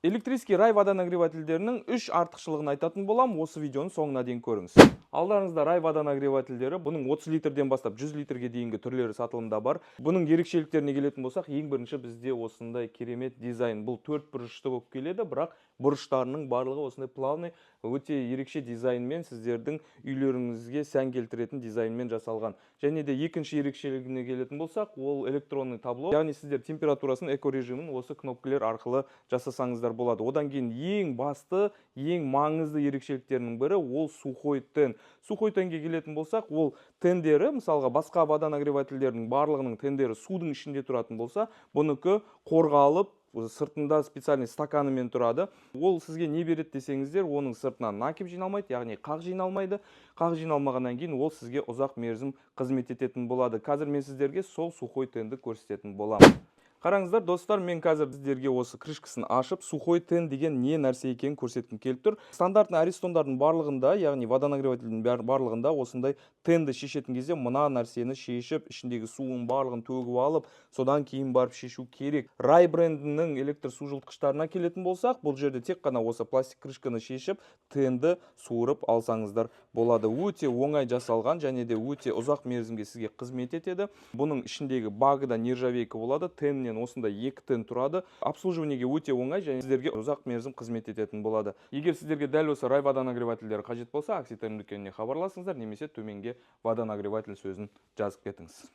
Электрический рай водонагревательдерінің 3 артықшылығын айтатын болам, осы видеоны соңына дейін көріңіз. Алдарыңызда рай водонагревательдері, бұның 30 литрден бастап 100 литрге дейінгі түрлері сатылымда бар. Бұның ерекшеліктеріне келетін болсақ, ең бірінші бізде осындай керемет дизайн. Бұл 4 бұрышты болып келеді, бірақ бұрыштарының барлығы осындай плавный, өте ерекше дизайнмен сіздердің үйлеріңізге сән келтіретін дизайнмен жасалған. Және де екінші ерекшелігіне келетін болсақ, ол электронный табло. Яғни сіздер температурасын эко режимін осы кнопкалар арқылы жасасаңыздар болады. Одан кейін ең басты, ең маңызды ерекшеліктерінің бірі ол сухой тен. Сухой тенге келетін болсақ, ол тендері, мысалға басқа водонагревательдердің барлығының тендері судың ішінде тұратын болса, бұныкі қорғалып, сыртында специальный стаканымен тұрады. Ол сізге не береді десеңіздер, оның сыртынан накип жиналмайды, яғни қақ жиналмайды. Қақ жиналмағаннан кейін ол сізге ұзақ мерзім қызмет ететін болады. Қазір мен сіздерге сол сухой тенді көрсететін боламын. Қараңыздар, достар, мен қазір сіздерге осы крышкасын ашып, сухой тен деген не нәрсе екенін көрсеткім келіп тұр. Стандартный аристондардың барлығында, яғни водонагревательдің барлығында осындай тенді шешетін кезде мына нәрсені шешіп, ішіндегі суын барлығын төгіп алып, содан кейін барып шешу керек. Рай брендінің электр су жылытқыштарына келетін болсақ, бұл жерде тек қана осы пластик крышканы шешіп, тенді суырып алсаңыздар болады. Өте оңай жасалған және де өте ұзақ мерзімге сізге қызмет етеді. Бұның ішіндегі багы да нержавейка болады. Теннен осында 2 тен тұрады. Обслуживаниеге өте оңай және сіздерге ұзақ мерзім қызмет ететін болады. Егер сіздерге дәл осы рай водонагревательдері қажет болса, Акситайм дүкеніне хабарласыңыздар, немесе төменге водонагреватель сөзін жазып кетіңіз.